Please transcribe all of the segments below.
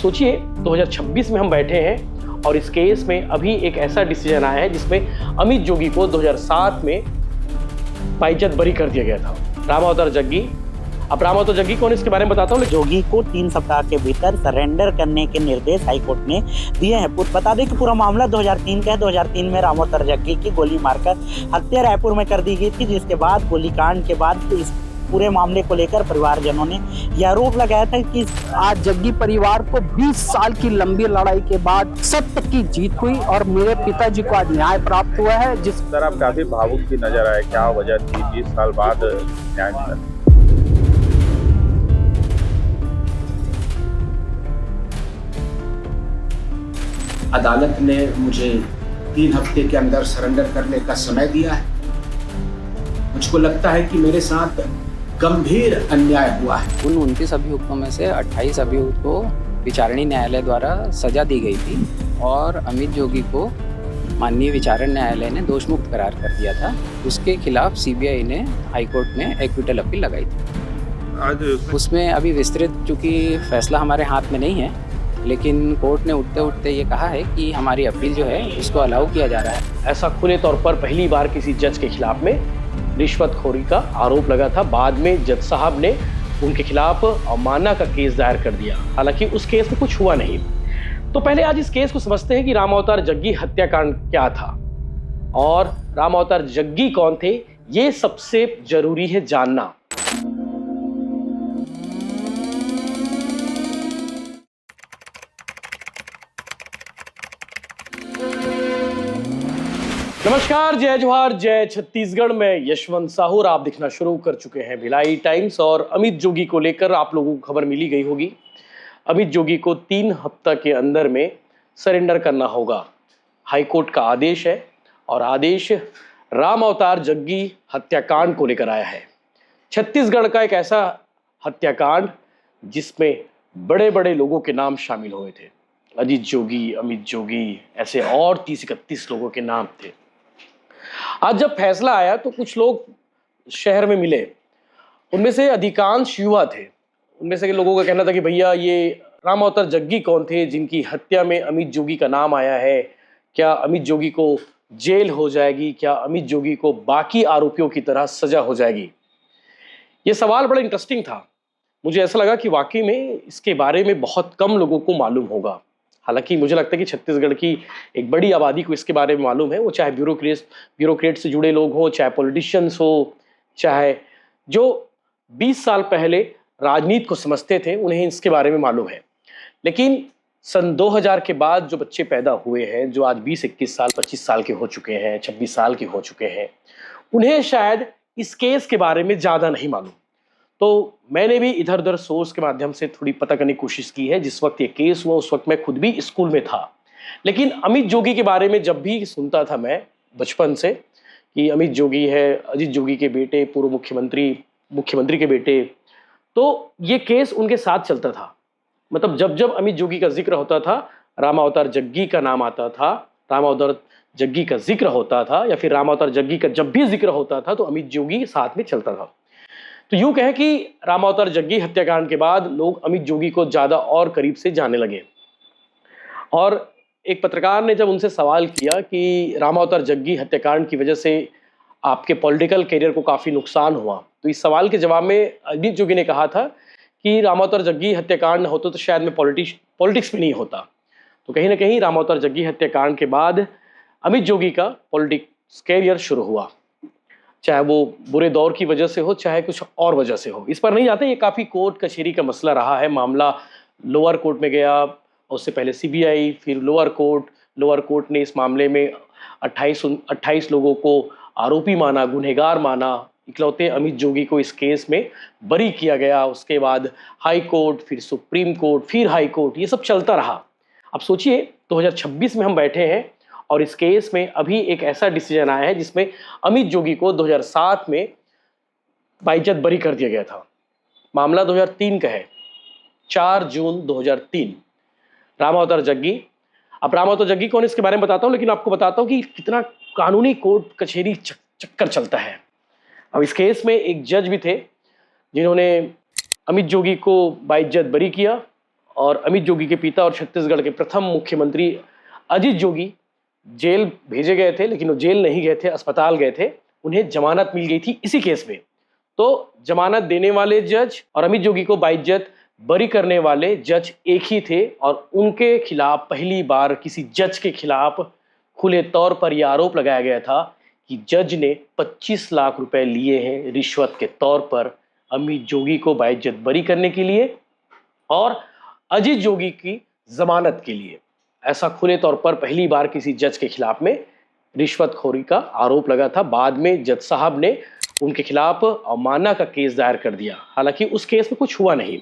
सोचिए 2026 में हम बैठे हैं और इस केस में अभी एक ऐसा डिसीजन आया है जिसमें अमित जोगी को 2007 में बाइज्जत बरी कर दिया गया था। राम अवतार जग्गी, अब राम अवतार जग्गी कौन, इसके बारे में बताता हूँ। जोगी को 3 सप्ताह के भीतर सरेंडर करने के निर्देश हाईकोर्ट ने दिए हैं। बता दें कि पूरा मामला 2003 का है। 2003 में राम अवतार जग्गी की गोली मारकर हत्या रायपुर में कर दी गई थी, जिसके बाद गोलीकांड के बाद इस पूरे मामले को लेकर परिवारजनों ने यह आरोप लगाया था कि आज जग्गी परिवार को 20 साल की लंबी लड़ाई के बाद सत्य की जीत हुई और मेरे पिताजी को आज न्याय प्राप्त हुआ है। जिस तरह काफी भावुक भी नजर आए, क्या वजह थी 20 साल बाद न्याय मिला? अदालत ने मुझे 3 हफ्ते के अंदर सरेंडर करने का समय दिया है। मुझको लगता है कि मेरे साथ गंभीर अन्याय हुआ है। उन 29 अभियुक्तों में से 28 अभियुक्त को विचारणीय न्यायालय द्वारा सजा दी गई थी और अमित जोगी को माननीय विचारण न्यायालय ने दोषमुक्त करार कर दिया था। उसके खिलाफ सीबीआई ने हाईकोर्ट में एक्विटल अपील लगाई थी। आज उसमें अभी विस्तृत, चूंकि फैसला हमारे हाथ में नहीं है, लेकिन कोर्ट ने उठते उठते ये कहा है कि हमारी अपील जो है उसको अलाउ किया जा रहा है। ऐसा खुले तौर पर पहली बार किसी जज के खिलाफ में रिश्वतखोरी का आरोप लगा था। बाद में जज साहब ने उनके खिलाफ अवमानना का केस दायर कर दिया। हालांकि उस केस में कुछ हुआ नहीं। तो पहले आज इस केस को समझते हैं कि राम अवतार जग्गी हत्याकांड क्या था और राम अवतार जग्गी कौन थे, ये सबसे जरूरी है जानना। नमस्कार, जय जोहार, जय छत्तीसगढ़ में यशवंत साहू। आप दिखना शुरू कर चुके हैं भिलाई टाइम्स और अमित जोगी को लेकर आप लोगों को खबर मिली गई होगी। अमित जोगी को 3 हफ्ता के अंदर में सरेंडर करना होगा। हाईकोर्ट का आदेश है और आदेश राम अवतार जग्गी हत्याकांड को लेकर आया है। छत्तीसगढ़ का एक ऐसा हत्याकांड जिसमें बड़े बड़े लोगों के नाम शामिल हुए थे। अजीत जोगी, अमित जोगी, ऐसे और 30-31 लोगों के नाम थे। आज जब फैसला आया तो कुछ लोग शहर में मिले, उनमें से अधिकांश युवा थे। उनमें से लोगों का कहना था कि भैया ये राम अवतार जग्गी कौन थे जिनकी हत्या में अमित जोगी का नाम आया है? क्या अमित जोगी को जेल हो जाएगी? क्या अमित जोगी को बाकी आरोपियों की तरह सजा हो जाएगी? ये सवाल बड़ा इंटरेस्टिंग था। मुझे ऐसा लगा कि वाकई में इसके बारे में बहुत कम लोगों को मालूम होगा। हालांकि मुझे लगता है कि छत्तीसगढ़ की एक बड़ी आबादी को इसके बारे में मालूम है। वो चाहे ब्यूरोक्रेट से जुड़े लोग हों, चाहे पॉलिटिशियंस हो, चाहे जो 20 साल पहले राजनीति को समझते थे, उन्हें इसके बारे में मालूम है। लेकिन सन 2000 के बाद जो बच्चे पैदा हुए हैं, जो आज 20-21 साल, 25 साल के हो चुके हैं, 26 साल के हो चुके हैं, उन्हें शायद इस केस के बारे में ज़्यादा नहीं मालूम। तो मैंने भी इधर उधर सोर्स के माध्यम से थोड़ी पता करने की कोशिश की है। जिस वक्त ये केस हुआ उस वक्त मैं खुद भी स्कूल में था। लेकिन अमित जोगी के बारे में जब भी सुनता था मैं बचपन से कि अमित जोगी है, अजीत जोगी के बेटे, पूर्व मुख्यमंत्री के बेटे, तो ये केस उनके साथ चलता था। मतलब जब जब अमित जोगी का जिक्र होता था, राम अवतार जग्गी का नाम आता था, राम अवतार जग्गी का जिक्र होता था, या फिर राम अवतार जग्गी का जब भी जिक्र होता था तो अमित जोगी साथ में चलता था। तो यूं कहें कि राम अवतार जग्गी हत्याकांड के बाद लोग अमित जोगी को ज़्यादा और करीब से जानने लगे। और एक पत्रकार ने जब उनसे सवाल किया कि राम अवतार जग्गी हत्याकांड की वजह से आपके पॉलिटिकल करियर को काफ़ी नुकसान हुआ, तो इस सवाल के जवाब में अमित जोगी ने कहा था कि राम अवतार जग्गी हत्याकांड होता तो शायद मैं पॉलिटिक्स में नहीं होता। तो कहीं ना कहीं राम अवतार जग्गी हत्याकांड के बाद अमित जोगी का पॉलिटिक्स कैरियर शुरू हुआ, चाहे वो बुरे दौर की वजह से हो, चाहे कुछ और वजह से हो। इस पर नहीं जाते, ये काफ़ी कोर्ट कचहरी का मसला रहा है। मामला लोअर कोर्ट में गया, उससे पहले सीबीआई, फिर लोअर कोर्ट ने इस मामले में 28 लोगों को आरोपी माना, गुनहगार माना। इकलौते अमित जोगी को इस केस में बरी किया गया। उसके बाद हाई कोर्ट, फिर सुप्रीम कोर्ट, फिर हाई कोर्ट, ये सब चलता रहा। अब सोचिए 2026 में हम बैठे हैं और इस केस में अभी एक ऐसा डिसीजन आया है जिसमें अमित जोगी को 2007 में बाइज्जत बरी कर दिया गया था। मामला 2003 का है, 4 जून 2003। राम अवतार जग्गी, अब राम अवतार जग्गी कौन, इसके बारे में बताता हूँ, लेकिन आपको बताता हूँ कि कितना कानूनी कोर्ट कचहरी चक्कर चलता है। अब इस केस में एक जज भी थे जिन्होंने अमित जोगी को बाइज्जत बरी किया और अमित जोगी के पिता और छत्तीसगढ़ के प्रथम मुख्यमंत्री अजीत जोगी जेल भेजे गए थे, लेकिन वो जेल नहीं गए थे, अस्पताल गए थे। उन्हें जमानत मिल गई थी इसी केस में। तो जमानत देने वाले जज और अमित जोगी को बाइज्जत बरी करने वाले जज एक ही थे और उनके खिलाफ पहली बार किसी जज के खिलाफ खुले तौर पर यह आरोप लगाया गया था कि जज ने 25 लाख रुपए लिए हैं रिश्वत के तौर पर अमित जोगी को बाइज्जत बरी करने के लिए और अजीत जोगी की जमानत के लिए। ऐसा खुले तौर पर पहली बार किसी जज के खिलाफ में रिश्वतखोरी का आरोप लगा था। बाद में जज साहब ने उनके खिलाफ अवमानना का केस दायर कर दिया, हालांकि उस केस में कुछ हुआ नहीं।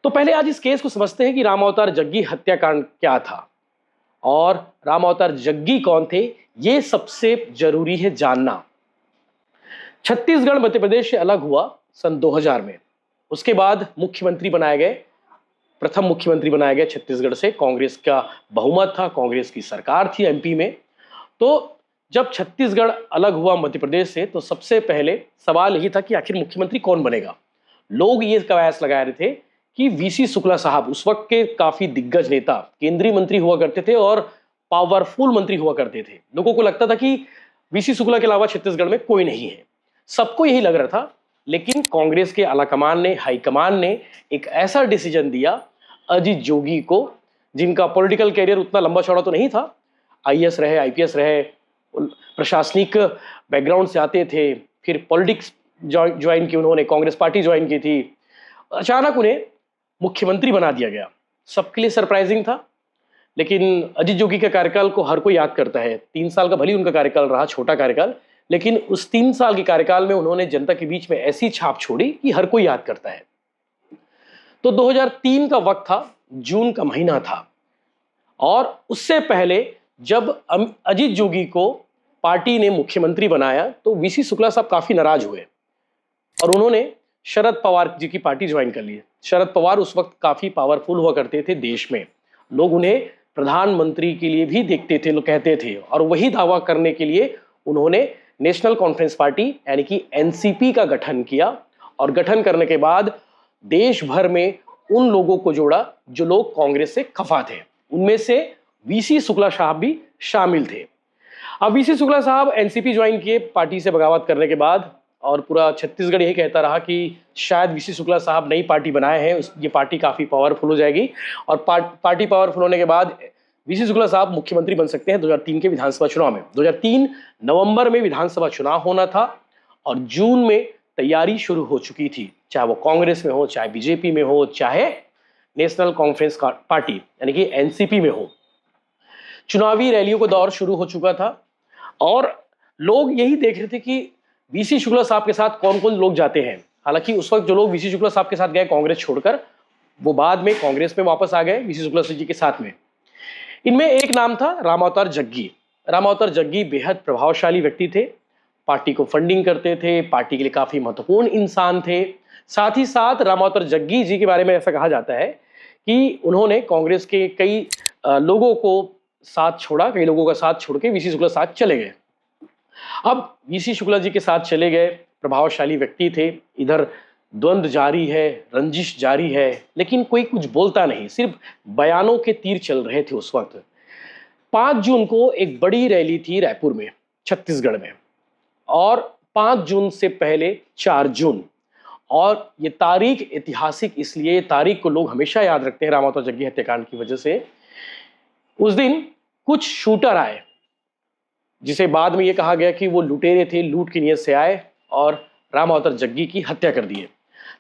तो पहले आज इस केस को समझते हैं कि राम अवतार जग्गी हत्याकांड क्या था और राम अवतार जग्गी कौन थे, ये सबसे जरूरी है जानना। छत्तीसगढ़ मध्य प्रदेश से अलग हुआ सन 2000 में। उसके बाद मुख्यमंत्री बनाए गए, प्रथम मुख्यमंत्री बनाया गया छत्तीसगढ़ से। कांग्रेस का बहुमत था, कांग्रेस की सरकार थी एमपी में। तो जब छत्तीसगढ़ अलग हुआ मध्य प्रदेश से तो सबसे पहले सवाल यही था कि आखिर मुख्यमंत्री कौन बनेगा। लोग ये कयास लगा रहे थे कि वीसी शुक्ला साहब, उस वक्त के काफी दिग्गज नेता, केंद्रीय मंत्री हुआ करते थे और पावरफुल मंत्री हुआ करते थे। लोगों को लगता था कि वीसी शुक्ला के अलावा छत्तीसगढ़ में कोई नहीं है, सबको यही लग रहा था। लेकिन कांग्रेस के आलाकमान ने, हाईकमान ने एक ऐसा डिसीजन दिया अजीत जोगी को, जिनका पॉलिटिकल कैरियर उतना लंबा चौड़ा तो नहीं था, आईएएस रहे, आईपीएस रहे, प्रशासनिक बैकग्राउंड से आते थे, फिर पॉलिटिक्स ज्वाइन की उन्होंने, कांग्रेस पार्टी ज्वाइन की थी। अचानक उन्हें मुख्यमंत्री बना दिया गया। सबके लिए सरप्राइजिंग था, लेकिन अजीत जोगी के कार्यकाल को हर कोई याद करता है। 3 साल का भले उनका कार्यकाल रहा, छोटा कार्यकाल, लेकिन उस 3 साल के कार्यकाल में उन्होंने जनता के बीच में ऐसी छाप छोड़ी कि हर कोई याद करता है। तो 2003 का वक्त था, जून का महीना था, और उससे पहले जब अजीत जोगी को पार्टी ने मुख्यमंत्री बनाया तो वीसी शुक्ला साहब काफी नाराज हुए और उन्होंने शरद पवार जी की पार्टी ज्वाइन कर ली। शरद पवार उस वक्त काफी पावरफुल हुआ करते थे देश में, लोग उन्हें प्रधानमंत्री के लिए भी देखते थे, लोग कहते थे, और वही दावा करने के लिए उन्होंने नेशनल कॉन्फ्रेंस पार्टी यानी कि एनसीपी का गठन किया। और गठन करने के बाद देश भर में उन लोगों को जोड़ा जो लोग कांग्रेस से खफा थे। उनमें से वीसी शुक्ला साहब भी शामिल थे। अब वीसी शुक्ला साहब एनसीपी ज्वाइन किए पार्टी से बगावत करने के बाद, और पूरा छत्तीसगढ़ यही कहता रहा कि शायद वीसी शुक्ला साहब नई पार्टी बनाए हैं, ये पार्टी काफ़ी पावरफुल हो जाएगी, और पार्टी पावरफुल होने के बाद वीसी शुक्ला साहब मुख्यमंत्री बन सकते हैं 2003 के विधानसभा चुनाव में। 2003 नवंबर में विधानसभा चुनाव होना था और जून में तैयारी शुरू हो चुकी थी, चाहे वो कांग्रेस में हो, चाहे बीजेपी में हो, चाहे नेशनल कॉन्फ्रेंस पार्टी यानी कि एनसीपी में हो। चुनावी रैलियों का दौर शुरू हो चुका था और लोग यही देख रहे थे कि वीसी शुक्ला साहब के साथ कौन कौन लोग जाते हैं। हालांकि उस वक्त जो लोग वीसी शुक्ला साहब के साथ गए कांग्रेस छोड़कर, वो बाद में कांग्रेस में वापस आ गए वीसी शुक्ला जी के साथ में। इनमें एक नाम था राम अवतार जग्गी। राम अवतार जग्गी बेहद प्रभावशाली व्यक्ति थे, पार्टी को फंडिंग करते थे, पार्टी के लिए काफी महत्वपूर्ण इंसान थे। साथ ही साथ राम अवतार जग्गी जी के बारे में ऐसा कहा जाता है कि उन्होंने कांग्रेस के कई लोगों को साथ छोड़ा, कई लोगों का साथ छोड़ के वीसी शुक्ला साथ चले गए। अब वीसी शुक्ला जी के साथ चले गए, प्रभावशाली व्यक्ति थे, इधर द्वंद्व जारी है, रंजिश जारी है, लेकिन कोई कुछ बोलता नहीं, सिर्फ बयानों के तीर चल रहे थे उस वक्त। 5 जून को एक बड़ी रैली थी रायपुर में, छत्तीसगढ़ में, और 5 जून से पहले 4 जून, और ये तारीख ऐतिहासिक इसलिए, तारीख को लोग हमेशा याद रखते हैं राम अवतार जग्गी हत्याकांड की वजह से। उस दिन कुछ शूटर आए, जिसे बाद में ये कहा गया कि वो लुटेरे थे, लूट की नीयत से आए और राम अवतार जग्गी की हत्या कर दिए।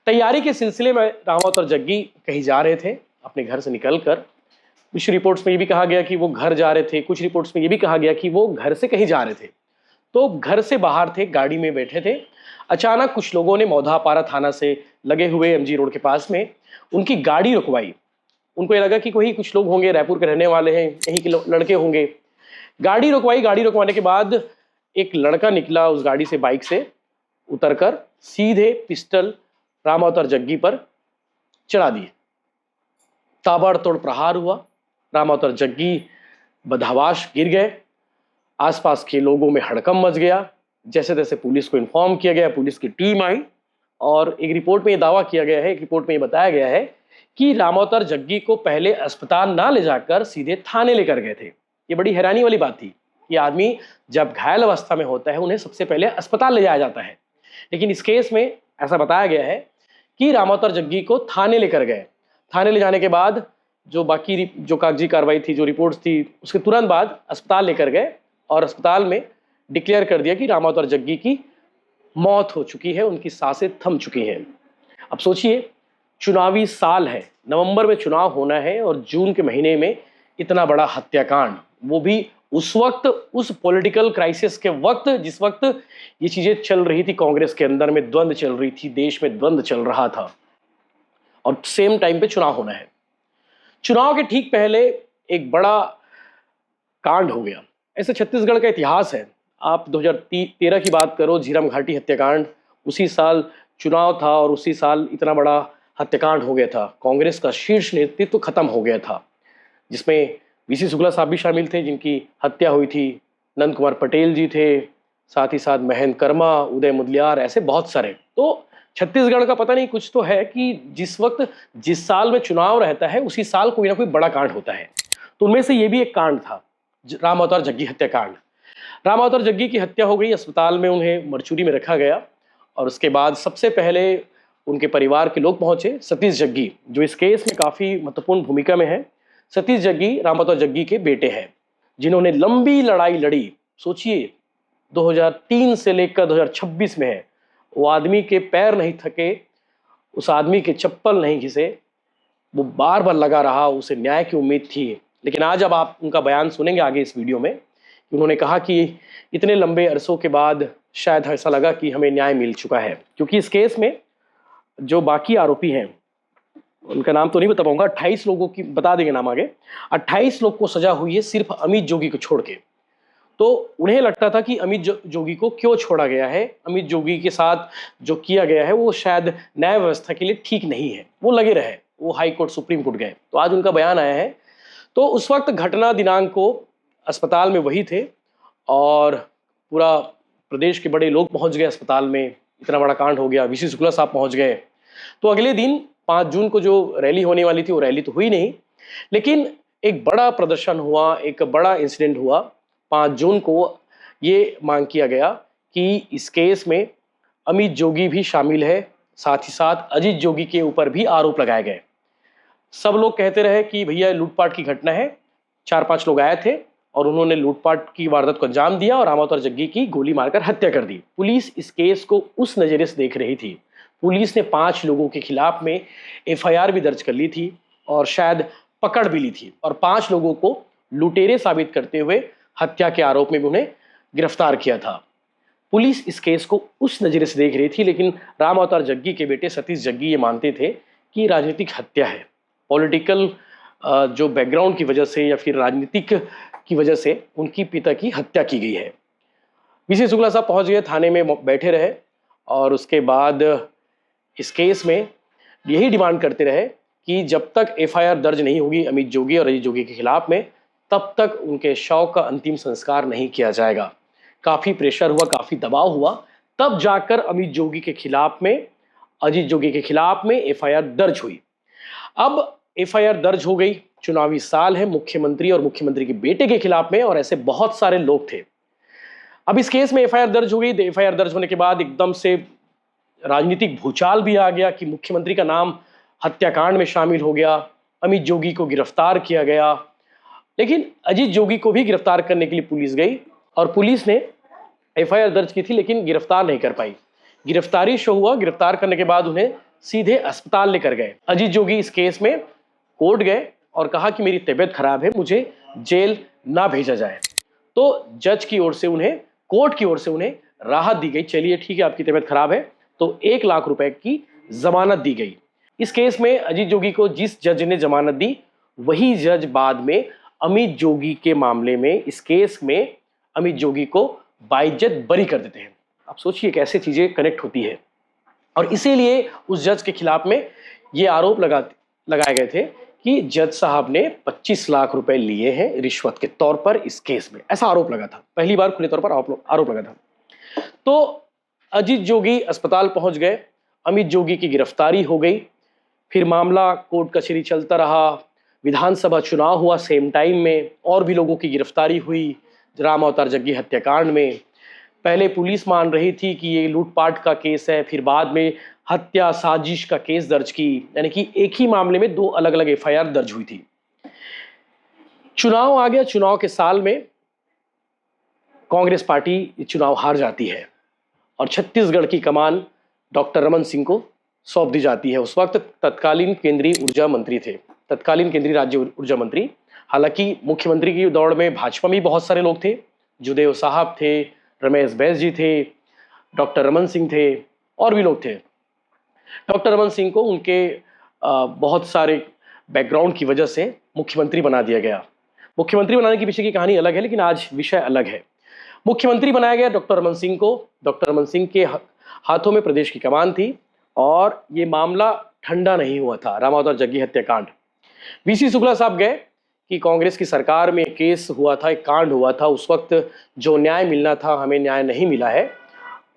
तैयारी के सिलसिले में राम अवतार जग्गी कहीं जा रहे थे अपने घर से निकलकर। कुछ रिपोर्ट्स में ये भी कहा गया कि वो घर जा रहे थे, कुछ रिपोर्ट्स में ये भी कहा गया कि वो घर से कहीं जा रहे थे। तो घर से बाहर थे, गाड़ी में बैठे थे, अचानक कुछ लोगों ने मौधापारा थाना से लगे हुए एमजी रोड के पास में उनकी गाड़ी रुकवाई। उनको ये लगा कि कोई कुछ लोग होंगे, रायपुर के रहने वाले हैं, यहीं के लड़के होंगे। गाड़ी रुकवाई, गाड़ी रुकवाने के बाद एक लड़का निकला उस गाड़ी से, बाइक से उतरकर सीधे पिस्टल राम अवतार जग्गी पर चढ़ा दिए। ताबड़तोड़ प्रहार हुआ, राम अवतार जग्गी बदहवाश गिर गए। आसपास के लोगों में हड़कंप मच गया। जैसे तैसे पुलिस को इन्फॉर्म किया गया, पुलिस की टीम आई और एक रिपोर्ट में ये दावा किया गया है, एक रिपोर्ट में ये बताया गया है कि रामावतार जग्गी को पहले अस्पताल ना ले जाकर सीधे थाने लेकर गए थे। ये बड़ी हैरानी वाली बात थी कि आदमी जब घायल अवस्था में होता है उन्हें सबसे पहले अस्पताल ले जाया जाता है, लेकिन इस केस में ऐसा बताया गया है कि रामावतार जग्गी को थाने लेकर गए। थाने ले जाने के बाद जो बाकी जो कागजी कार्रवाई थी, जो रिपोर्ट्स थी, उसके तुरंत बाद अस्पताल लेकर गए और अस्पताल में डिक्लेयर कर दिया कि रामावतार जग्गी की मौत हो चुकी है, उनकी सांसें थम चुकी हैं। अब सोचिए, चुनावी साल है, नवंबर में चुनाव होना है और जून के महीने में इतना बड़ा हत्याकांड, वो भी उस वक्त, उस पॉलिटिकल क्राइसिस के वक्त जिस वक्त ये चीजें चल रही थी, कांग्रेस के अंदर में द्वंद्व चल रही थी, देश में द्वंद्व चल रहा था और सेम टाइम पे चुनाव होना है। चुनाव के ठीक पहले एक बड़ा कांड हो गया। ऐसे छत्तीसगढ़ का इतिहास है। आप 2013 की बात करो, झीरम घाटी हत्याकांड, उसी साल चुनाव था और उसी साल इतना बड़ा हत्याकांड हो गया था। कांग्रेस का शीर्ष नेतृत्व खत्म हो गया था, जिसमें वीसी शुक्ला साहब भी शामिल थे जिनकी हत्या हुई थी, नंद कुमार पटेल जी थे, साथ ही साथ महेंद्र कर्मा, उदय मुदलियार, ऐसे बहुत सारे। तो छत्तीसगढ़ का पता नहीं कुछ तो है कि जिस वक्त, जिस साल में चुनाव रहता है उसी साल कोई ना कोई बड़ा कांड होता है। तो उनमें से ये भी एक कांड था, रामावतार जग्गी हत्याकांड। रामावतार जग्गी की हत्या हो गई, अस्पताल में उन्हें मरचुरी में रखा गया और उसके बाद सबसे पहले उनके परिवार के लोग पहुंचे। सतीश जग्गी, जो इस केस में काफ़ी महत्वपूर्ण भूमिका में है, सतीश जग्गी रामावतार जग्गी के बेटे हैं, जिन्होंने लंबी लड़ाई लड़ी। सोचिए, 2003 से लेकर 2026 में है। वो आदमी के पैर नहीं थके, उस आदमी के चप्पल नहीं घिसे, वो बार बार लगा रहा, उसे न्याय की उम्मीद थी। लेकिन आज अब आप उनका बयान सुनेंगे आगे इस वीडियो में, उन्होंने कहा कि इतने लंबे अरसों के बाद शायद ऐसा लगा कि हमें न्याय मिल चुका है, क्योंकि इस केस में जो बाकी आरोपी हैं, उनका नाम तो नहीं बता पाऊंगा, 28 लोगों की बता देंगे नाम आगे। 28 लोग को सजा हुई है सिर्फ अमित जोगी को छोड़ के। तो उन्हें लगता था कि अमित जोगी को क्यों छोड़ा गया है, अमित जोगी के साथ जो किया गया है वो शायद न्याय व्यवस्था के लिए ठीक नहीं है, वो लगे रहे, वो हाई कोर्ट, सुप्रीम कोर्ट गए। तो आज उनका बयान आया है। तो उस वक्त घटना दिनांक को अस्पताल में वही थे और पूरा प्रदेश के बड़े लोग पहुंच गए अस्पताल में, इतना बड़ा कांड हो गया, वीसी शुक्ला साहब पहुंच गए। तो अगले दिन 5 जून को जो रैली होने वाली थी वो रैली तो हुई नहीं, लेकिन एक बड़ा प्रदर्शन हुआ, एक बड़ा इंसिडेंट हुआ। 5 जून को ये मांग किया गया कि इस केस में अमित जोगी भी शामिल है, साथ ही साथ अजीत जोगी के ऊपर भी आरोप लगाए गए। सब लोग कहते रहे कि भैया लूटपाट की घटना है, 4-5 लोग आए थे और उन्होंने लूटपाट की वारदात को अंजाम दिया और रामावतार जग्गी की गोली मारकर हत्या कर दी। पुलिस इस केस को उस नज़रिए से देख रही थी। पुलिस ने 5 लोगों के खिलाफ में एफआईआर भी दर्ज कर ली थी और शायद पकड़ भी ली थी, और 5 लोगों को लुटेरे साबित करते हुए हत्या के आरोप में भी उन्हें गिरफ्तार किया था। पुलिस इस केस को उस नज़रिए से देख रही थी, लेकिन रामावतार जग्गी के बेटे सतीश जग्गी ये मानते थे कि राजनीतिक हत्या है, पॉलिटिकल जो बैकग्राउंड की वजह से या फिर राजनीतिक की वजह से उनकी पिता की हत्या की गई है। वीसी शुक्ला साहब पहुंच गए, थाने में बैठे रहे और उसके बाद इस केस में यही डिमांड करते रहे कि जब तक एफआईआर दर्ज नहीं होगी अमित जोगी और अजीत जोगी के खिलाफ में, तब तक उनके शव का अंतिम संस्कार नहीं किया जाएगा। काफ़ी प्रेशर हुआ, काफ़ी दबाव हुआ, तब जाकर अमित जोगी के खिलाफ में, अजीत जोगी के खिलाफ में एफआईआर दर्ज हुई। अब एफआईआर दर्ज हो गई, चुनावी साल है, मुख्यमंत्री और मुख्यमंत्री के बेटे के खिलाफ में, और ऐसे बहुत सारे लोग थे। अब इस केस में एफआईआर दर्ज हो गई। एफआईआर दर्ज होने के बाद एकदम से राजनीतिक भूचाल भी आ गया कि मुख्यमंत्री का नाम हत्याकांड में शामिल हो गया, अमित जोगी को गिरफ्तार किया गया। लेकिन अजीत जोगी को भी गिरफ्तार करने के लिए पुलिस गई और पुलिस ने एफआईआर दर्ज की थी लेकिन गिरफ्तार नहीं कर पाई। गिरफ्तारी शो हुआ, गिरफ्तार करने के बाद उन्हें सीधे अस्पताल लेकर गए। अजीत जोगी इस केस में कोर्ट गए और कहा कि मेरी तबीयत खराब है, मुझे जेल ना भेजा जाए। तो जज की ओर से उन्हें, कोर्ट की ओर से उन्हें राहत दी गई। चलिए ठीक है, आपकी तबीयत खराब है, तो 1 लाख रुपए की जमानत दी गई। इस केस में अजीत जोगी को जिस जज ने जमानत दी, वही जज बाद में अमित जोगी के मामले में, इस केस में अमित जोगी को बाइज्जत बरी कर देते हैं। आप सोचिए कैसे चीजें कनेक्ट होती है। और इसीलिए उस जज के खिलाफ में ये आरोप लगाए गए थे कि जज साहब ने 25 लाख रुपए लिए हैं रिश्वत के तौर पर इस केस में, ऐसा आरोप लगा था। पहली बार खुले तौर पर आरोप लगा था। तो अजीत जोगी अस्पताल पहुंच गए, अमित जोगी की गिरफ्तारी हो गई। फिर मामला कोर्ट कचहरी चलता रहा, विधानसभा चुनाव हुआ सेम टाइम में, और भी लोगों की गिरफ्तारी हुई राम अवतार जग्गी हत्याकांड में। पहले पुलिस मान रही थी कि ये लूटपाट का केस है, फिर बाद में हत्या साजिश का केस दर्ज की, यानी कि एक ही मामले में 2 अलग अलग एफआईआर दर्ज हुई थी। चुनाव आ गया, चुनाव के साल में कांग्रेस पार्टी चुनाव हार जाती है और छत्तीसगढ़ की कमान डॉक्टर रमन सिंह को सौंप दी जाती है। उस वक्त तत्कालीन केंद्रीय ऊर्जा मंत्री थे, तत्कालीन केंद्रीय राज्य ऊर्जा मंत्री। हालांकि मुख्यमंत्री की दौड़ में भाजपा में बहुत सारे लोग थे, जुदेव साहब थे, रमेश बैस जी थे, डॉक्टर रमन सिंह थे, और भी लोग थे। डॉक्टर रमन सिंह को उनके बहुत सारे बैकग्राउंड की वजह से मुख्यमंत्री बना दिया गया। मुख्यमंत्री बनाने के पीछे की कहानी अलग है, लेकिन आज विषय अलग है। मुख्यमंत्री बनाया गया डॉक्टर रमन सिंह को। डॉक्टर रमन सिंह के हाथों में प्रदेश की कमान थी और ये मामला ठंडा नहीं हुआ था, राम अवतार जग्गी हत्याकांड। वीसी शुक्ला साहब गए कि कांग्रेस की सरकार में केस हुआ था, एक कांड हुआ था, उस वक्त जो न्याय मिलना था हमें न्याय नहीं मिला है।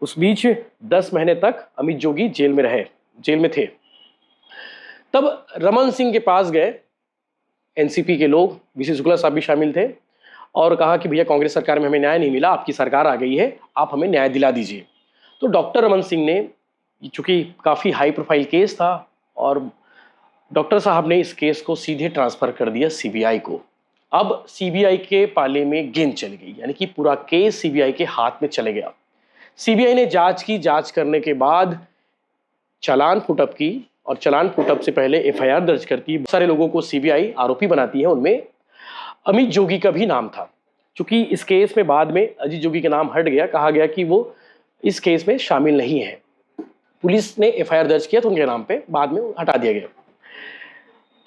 उस बीच 10 महीने तक अमित जोगी जेल में थे। तब रमन सिंह के पास गए एनसीपी के लोग, वीसी शुक्ला साहब भी शामिल थे, और कहा कि भैया कांग्रेस सरकार में हमें न्याय नहीं मिला, आपकी सरकार आ गई है, आप हमें न्याय दिला दीजिए। तो डॉक्टर रमन सिंह ने, चूंकि काफ़ी हाई प्रोफाइल केस था, और डॉक्टर साहब ने इस केस को सीधे ट्रांसफ़र कर दिया सीबीआई को। अब सीबीआई के पाले में गेंद चली गई, यानी कि पूरा केस सीबीआई के हाथ में चले गया। सीबीआई ने जांच करने के बाद चालान पुटअप की, और चालान पुटअप से पहले एफआईआर दर्ज करती। बहुत सारे लोगों को सीबीआई आरोपी बनाती है, उनमें अमित जोगी का भी नाम था। चूंकि इस केस में बाद में अजीत जोगी का नाम हट गया, कहा गया कि वो इस केस में शामिल नहीं है। पुलिस ने एफआईआर दर्ज किया तो उनके नाम पे बाद में हटा दिया गया।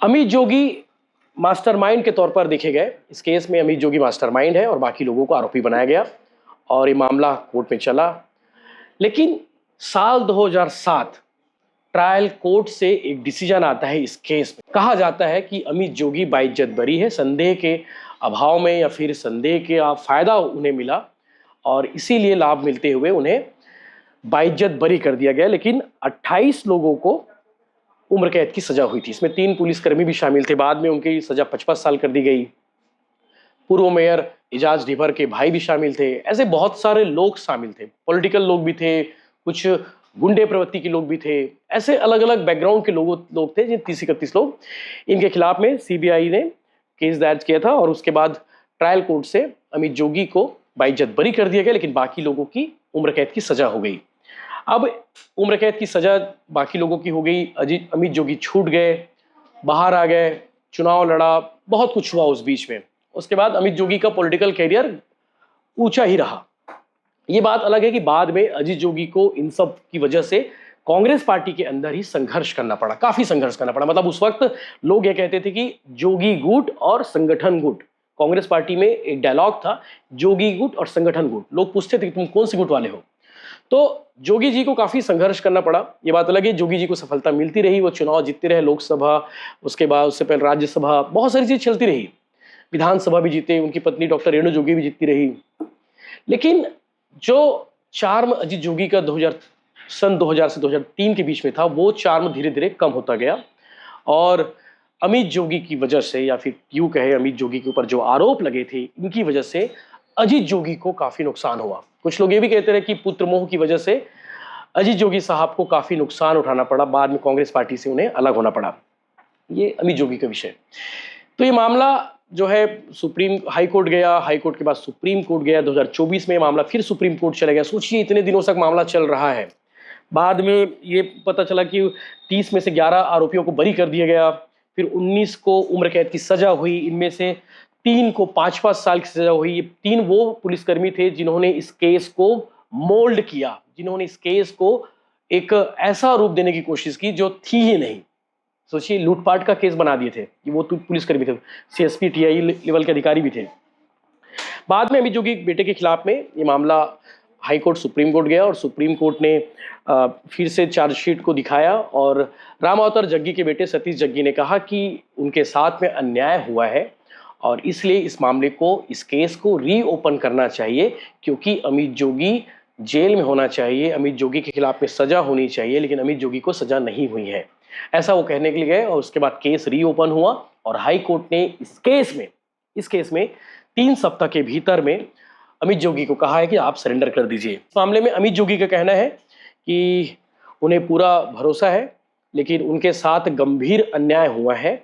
अमित जोगी मास्टरमाइंड के तौर पर देखे गए। इस केस में अमित जोगी मास्टरमाइंड है और बाकी लोगों को आरोपी बनाया गया, और ये मामला कोर्ट में चला। लेकिन साल 2007 ट्रायल कोर्ट से एक डिसीजन आता है इस केस में। कहा जाता है कि अमित जोगी बाइज्जत बरी है, संदेह के अभाव में या फिर संदेह के फायदा उन्हें मिला, और इसीलिए लाभ मिलते हुए उन्हें बाइज्जत बरी कर दिया गया। लेकिन 28 लोगों को उम्र कैद की सजा हुई थी। इसमें 3 पुलिसकर्मी भी शामिल थे। बाद में उनकी सजा 55 साल कर दी गई। पूर्व मेयर एजाज ढिबर के भाई भी शामिल थे। ऐसे बहुत सारे लोग शामिल थे, पॉलिटिकल लोग भी थे, कुछ गुंडे प्रवृत्ति के लोग भी थे। ऐसे अलग अलग बैकग्राउंड के लोग थे, जिन 30-31 लोग, इनके खिलाफ में सीबीआई ने केस दायर किया था, और उसके बाद ट्रायल कोर्ट से अमित जोगी को बाइज्जत बरी कर दिया गया। लेकिन बाकी लोगों की उम्र कैद की सजा हो गई। अब उम्र कैद की सजा बाकी लोगों की हो गई, अमित जोगी छूट गए, बाहर आ गए, चुनाव लड़ा, बहुत कुछ हुआ उस बीच में। उसके बाद अमित जोगी का पॉलिटिकल कैरियर ऊंचा ही रहा। ये बात अलग है कि बाद में अजीत जोगी को इन सब की वजह से कांग्रेस पार्टी के अंदर ही संघर्ष करना पड़ा, काफी संघर्ष करना पड़ा। मतलब उस वक्त लोग ये कहते थे कि जोगी गुट और संगठन गुट। कांग्रेस पार्टी में एक डायलॉग था, जोगी गुट और संगठन गुट। लोग पूछते थे कि तुम कौन सी गुट वाले हो। तो जोगी जी को काफी संघर्ष करना पड़ा। ये बात अलग है, जोगी जी को सफलता मिलती रही, वो चुनाव जीतते रहे, लोकसभा, उसके बाद उससे पहले राज्यसभा, बहुत सारी चीज चलती रही, विधानसभा भी जीते, उनकी पत्नी डॉक्टर रेणु जोगी भी जीतती रही। लेकिन जो चार्म अजीत जोगी का सन 2000 से 2003 के बीच में था, वो चार्म धीरे धीरे कम होता गया, और अमित जोगी की वजह से, या फिर यूं कहे अमित जोगी के ऊपर जो आरोप लगे थे, इनकी वजह से अजीत जोगी को काफी नुकसान हुआ। कुछ लोग ये भी कहते रहे कि पुत्र मोह की वजह से अजीत जोगी साहब को काफी नुकसान उठाना पड़ा, बाद में कांग्रेस पार्टी से उन्हें अलग होना पड़ा। ये अमित जोगी का विषय। तो ये मामला जो है सुप्रीम हाई कोर्ट गया, हाई कोर्ट के बाद सुप्रीम कोर्ट गया। 2024 में मामला फिर सुप्रीम कोर्ट चला गया। सोचिए, इतने दिनों तक मामला चल रहा है। बाद में ये पता चला कि 30 में से 11 आरोपियों को बरी कर दिया गया, फिर 19 को उम्र कैद की सजा हुई। इनमें से 3 को 5-5 साल की सजा हुई। ये 3 वो पुलिसकर्मी थे जिन्होंने इस केस को मोल्ड किया, जिन्होंने इस केस को एक ऐसा रूप देने की कोशिश की जो थी ही नहीं। सोचिए, लूटपाट का केस बना दिए थे। ये वो पुलिसकर्मी थे, सीएसपी टीआई लेवल के अधिकारी भी थे। बाद में अमित जोगी बेटे के खिलाफ में ये मामला हाई कोर्ट सुप्रीम कोर्ट गया, और सुप्रीम कोर्ट ने फिर से चार्जशीट को दिखाया, और राम अवतार जग्गी के बेटे सतीश जग्गी ने कहा कि उनके साथ में अन्याय हुआ है, और इसलिए इस मामले को, इस केस को रीओपन करना चाहिए, क्योंकि अमित जोगी जेल में होना चाहिए, अमित जोगी के खिलाफ में सजा होनी चाहिए। लेकिन अमित जोगी को सजा नहीं हुई है। ऐसा वो कहने के लिए गए और उसके बाद केस रीओपन हुआ और हाई कोर्ट ने इस केस में 3 सप्ताह के भीतर में अमित जोगी को कहा है कि आप सरेंडर कर दीजिए। इस मामले में अमित जोगी का कहना है कि उन्हें पूरा भरोसा है, लेकिन उनके साथ गंभीर अन्याय हुआ है।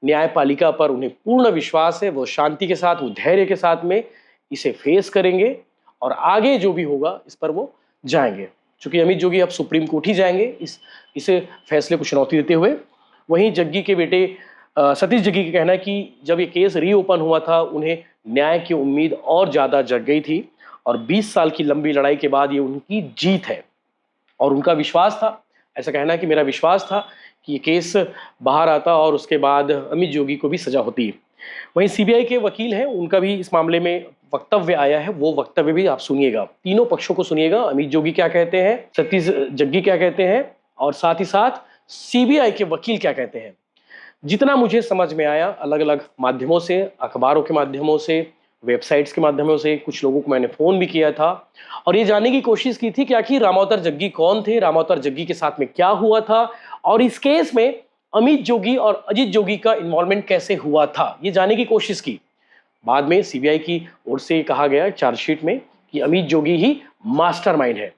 न्यायपालिका पर उन्हें पूर्ण विश्वास है, वो शांति के साथ, वो धैर्य के साथ में इसे फेस करेंगे और आगे जो भी होगा इस पर वो जाएंगे। चूंकि अमित जोगी अब सुप्रीम कोर्ट ही जाएंगे इसे फैसले को चुनौती देते हुए। वहीं जग्गी के बेटे सतीश जग्गी का कहना है कि जब ये केस रीओपन हुआ था उन्हें न्याय की उम्मीद और ज़्यादा जग गई थी और 20 साल की लंबी लड़ाई के बाद ये उनकी जीत है और उनका विश्वास था, ऐसा कहना है कि मेरा विश्वास था कि ये केस बाहर आता और उसके बाद अमित जोगी को भी सजा होती। वहीं सीबीआई के वकील हैं, उनका भी इस मामले में वक्तव्य आया है, वो वक्तव्य भी आप सुनिएगा, तीनों पक्षों को सुनिएगा। अमित जोगी क्या कहते हैं, सतीश जग्गी क्या कहते हैं और साथ ही साथ सीबीआई के वकील क्या कहते हैं। जितना मुझे समझ में आया, अलग अलग माध्यमों से, अखबारों के माध्यमों से, वेबसाइट्स के माध्यमों से, कुछ लोगों को मैंने फ़ोन भी किया था और ये जानने की कोशिश की थी कि आखिर रामावतार जग्गी कौन थे, रामावतार जग्गी के साथ में क्या हुआ था और इस केस में अमित जोगी और अजीत जोगी का इन्वॉल्वमेंट कैसे हुआ था, ये जानने की कोशिश की। बाद में सीबीआई की ओर से कहा गया चार्जशीट में कि अमित जोगी ही मास्टरमाइंड है।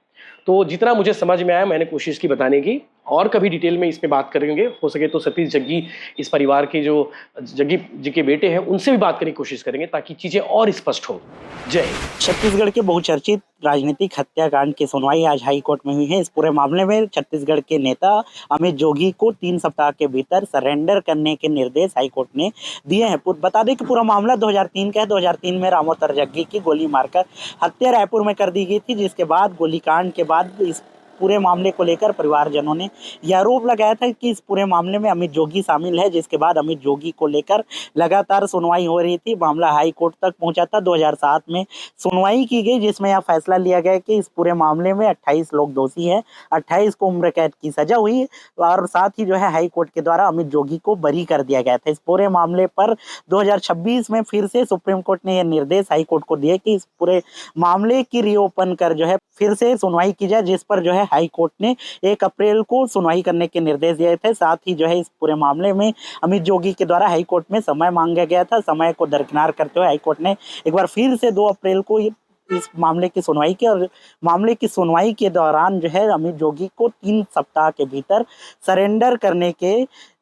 तो जितना मुझे समझ में आया मैंने कोशिश की बताने की, और कभी डिटेल में इसमें बात करेंगे। हो सके तो सतीश जग्गी, इस परिवार के जो जग्गी जी के बेटे हैं, उनसे भी बात करने की कोशिश करेंगे ताकि चीज़ें और स्पष्ट हो। जय हिंद। छत्तीसगढ़ के बहुचर्चित राजनीतिक हत्याकांड की सुनवाई आज हाई कोर्ट में हुई है। इस पूरे मामले में छत्तीसगढ़ के नेता अमित जोगी को 3 सप्ताह के भीतर सरेंडर करने के निर्देश हाई कोर्ट ने दिए हैं। बता दें कि पूरा मामला 2003 का है। 2003 में रामावतार जग्गी की गोली मारकर हत्या रायपुर में कर दी गई थी, जिसके बाद गोलीकांड के बाद इस पूरे मामले को लेकर परिवारजनों ने यह आरोप लगाया था कि इस पूरे मामले में अमित जोगी शामिल है, जिसके बाद अमित जोगी को लेकर लगातार सुनवाई हो रही थी। मामला हाई कोर्ट तक पहुंचा था। 2007 में सुनवाई की गई, जिसमें यह फैसला लिया गया कि इस पूरे मामले में 28 लोग दोषी हैं, 28 को उम्र कैद की सजा हुई और साथ ही जो है हाई कोर्ट के द्वारा अमित जोगी को बरी कर दिया गया था। इस पूरे मामले पर 2026 में फिर से सुप्रीम कोर्ट ने यह निर्देश हाई कोर्ट को दिए कि इस पूरे मामले की रीओपन कर जो है फिर से सुनवाई की जाए, जिस पर जो है हाई कोर्ट ने 1 अप्रैल को सुनवाई करने के निर्देश दिए थे। साथ ही जो है इस पूरे मामले में अमित जोगी के द्वारा हाई कोर्ट में समय मांगा गया था। समय को दरकिनार करते हुए हाई कोर्ट ने एक बार फिर से 2 अप्रैल को इस मामले की सुनवाई की और मामले की सुनवाई के दौरान जो है अमित जोगी को 3 सप्ताह के भीतर सरेंडर करने के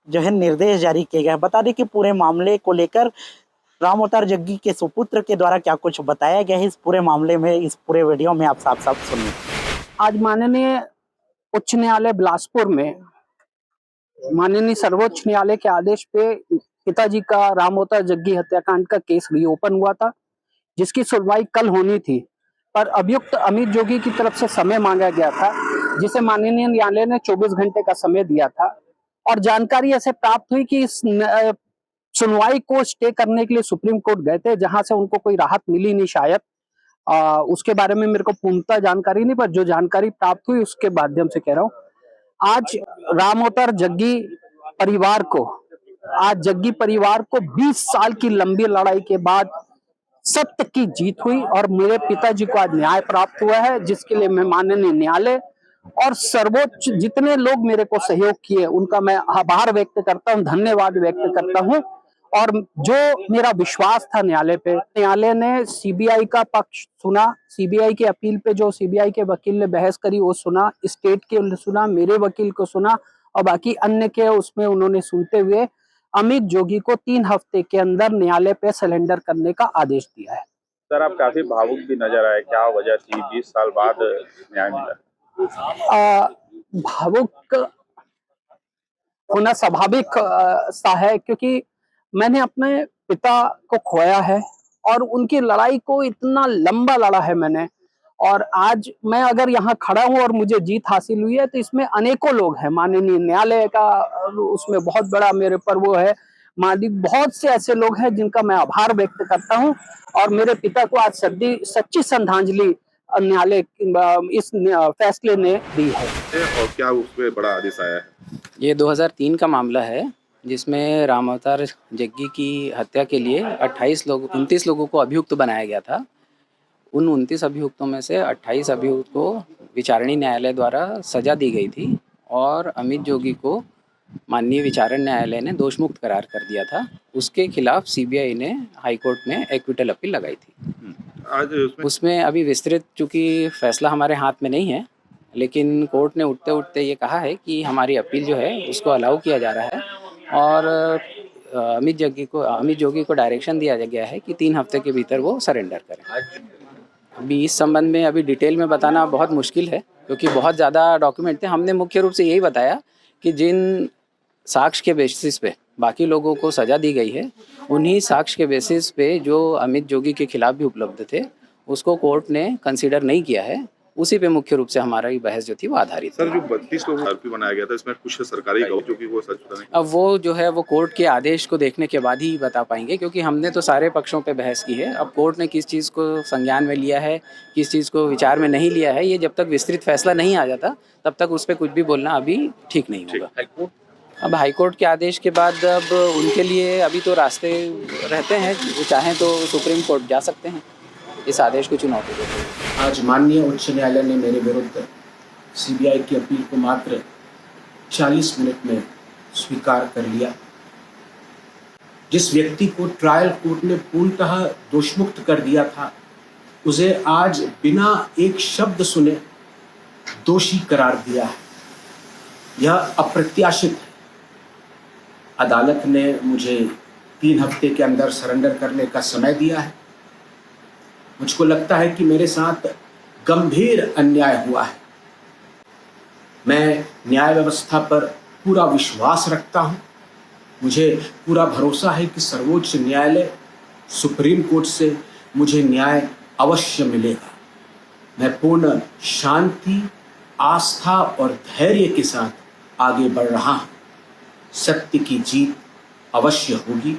जो है निर्देश जारी किए गए। बता दें कि पूरे मामले को लेकर रामावतार जग्गी के सुपुत्र के द्वारा क्या कुछ बताया गया है इस पूरे मामले में, इस पूरे वीडियो में आप साफ साफ सुनिए। आज माननीय उच्च न्यायालय बिलासपुर में माननीय सर्वोच्च न्यायालय के आदेश पे पिताजी का रामावतार जग्गी हत्याकांड का केस रीओपन हुआ था, जिसकी सुनवाई कल होनी थी, पर अभियुक्त अमित जोगी की तरफ से समय मांगा गया था, जिसे माननीय न्यायालय ने 24 घंटे का समय दिया था और जानकारी ऐसे प्राप्त हुई कि इस सुनवाई को स्टे करने के लिए सुप्रीम कोर्ट गए थे, जहां से उनको कोई राहत मिली नहीं शायद। उसके बारे में मेरे को पूर्णतः जानकारी नहीं, पर जो जानकारी प्राप्त हुई उसके माध्यम से कह रहा हूँ। आज रामावतार जग्गी परिवार को 20 साल की लंबी लड़ाई के बाद सत्य की जीत हुई और मेरे पिताजी को आज न्याय प्राप्त हुआ है, जिसके लिए मैं माननीय न्यायालय और सर्वोच्च जितने लोग मेरे को सहयोग किए उनका मैं आभार व्यक्त करता हूँ, धन्यवाद व्यक्त करता हूँ। और जो मेरा विश्वास था न्यायालय पे, न्यायालय ने सीबीआई का पक्ष सुना, सीबीआई की अपील पे जो सीबीआई के वकील ने बहस करी वो सुना, स्टेट के सुना, मेरे वकील को सुना और बाकी अन्य के उसमें उन्होंने सुनते हुए अमित जोगी को 3 हफ्ते के अंदर न्यायालय पे सरेंडर करने का आदेश दिया है। सर, आप काफी भावुक भी नजर आए, क्या वजह थी? 20 साल बाद न्याय मिला। भावुक होना स्वाभाविक सा है, क्योंकि मैंने अपने पिता को खोया है और उनकी लड़ाई को इतना लंबा लड़ा है मैंने, और आज मैं अगर यहाँ खड़ा हूँ और मुझे जीत हासिल हुई है तो इसमें अनेकों लोग हैं। माननीय न्यायालय का उसमें बहुत बड़ा मेरे पर वो है, मालिक बहुत से ऐसे लोग हैं जिनका मैं आभार व्यक्त करता हूँ और मेरे पिता को आज सच्ची श्रद्धांजलि न्यायालय इस फैसले ने दी है। और क्या उसमें बड़ा आदेश आया है? ये 2003 का मामला है, जिसमें रामावतार जग्गी की हत्या के लिए 29 लोगों को अभियुक्त बनाया गया था। उन 29 अभियुक्तों में से 28 अभियुक्त को विचारणीय न्यायालय द्वारा सजा दी गई थी और अमित जोगी को माननीय विचारण न्यायालय ने दोष मुक्त करार कर दिया था, उसके खिलाफ सीबीआई ने हाई कोर्ट में एक्विटल अपील लगाई थी। आज उसमें अभी विस्तृत, चूँकि फैसला हमारे हाथ में नहीं है, लेकिन कोर्ट ने उठते उठते ये कहा है कि हमारी अपील जो है उसको अलाउ किया जा रहा है और अमित जोगी को डायरेक्शन दिया गया है कि 3 हफ्ते के भीतर वो सरेंडर करें। अभी इस संबंध में अभी डिटेल में बताना बहुत मुश्किल है, क्योंकि बहुत ज़्यादा डॉक्यूमेंट थे। हमने मुख्य रूप से यही बताया कि जिन साक्ष्य के बेसिस पे बाकी लोगों को सज़ा दी गई है, उन्हीं साक्ष्य के बेसिस पे जो अमित जोगी के खिलाफ भी उपलब्ध थे, उसको कोर्ट ने कंसीडर नहीं किया है। उसी पे मुख्य रूप से हमारी बहस जो थी वो आधारित सर, जो 32 लोगों को आरोपी बनाया गया था, इसमें कुछ सरकारी गवाह जो कि वो सच पता नहीं। अब वो जो है वो कोर्ट के आदेश को देखने के बाद ही बता पाएंगे, क्योंकि हमने तो सारे पक्षों पे बहस की है। अब कोर्ट ने किस चीज़ को संज्ञान में लिया है, किस चीज़ को विचार में नहीं लिया है, ये जब तक विस्तृत फैसला नहीं आ जाता तब तक उस पर कुछ भी बोलना अभी ठीक नहीं होगा। अब हाईकोर्ट के आदेश के बाद अब उनके लिए अभी तो रास्ते रहते हैं, वो चाहें तो सुप्रीम कोर्ट जा सकते हैं इस आदेश को चुनौती देते हैं। आज माननीय उच्च न्यायालय ने मेरे विरुद्ध सीबीआई की अपील को मात्र 40 मिनट में स्वीकार कर लिया। जिस व्यक्ति को ट्रायल कोर्ट ने पूर्णतः दोषमुक्त कर दिया था, उसे आज बिना एक शब्द सुने दोषी करार दिया है। यह अप्रत्याशित है। अदालत ने मुझे 3 हफ्ते के अंदर सरेंडर करने का समय दिया है। मुझको लगता है कि मेरे साथ गंभीर अन्याय हुआ है। मैं न्याय व्यवस्था पर पूरा विश्वास रखता हूं। मुझे पूरा भरोसा है कि सर्वोच्च न्यायालय, सुप्रीम कोर्ट से मुझे न्याय अवश्य मिलेगा। मैं पूर्ण शांति, आस्था और धैर्य के साथ आगे बढ़ रहा हूं। सत्य की जीत अवश्य होगी।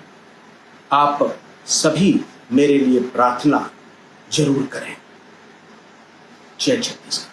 आप सभी मेरे लिए प्रार्थना जरूर करें। जय छत्तीसगढ़।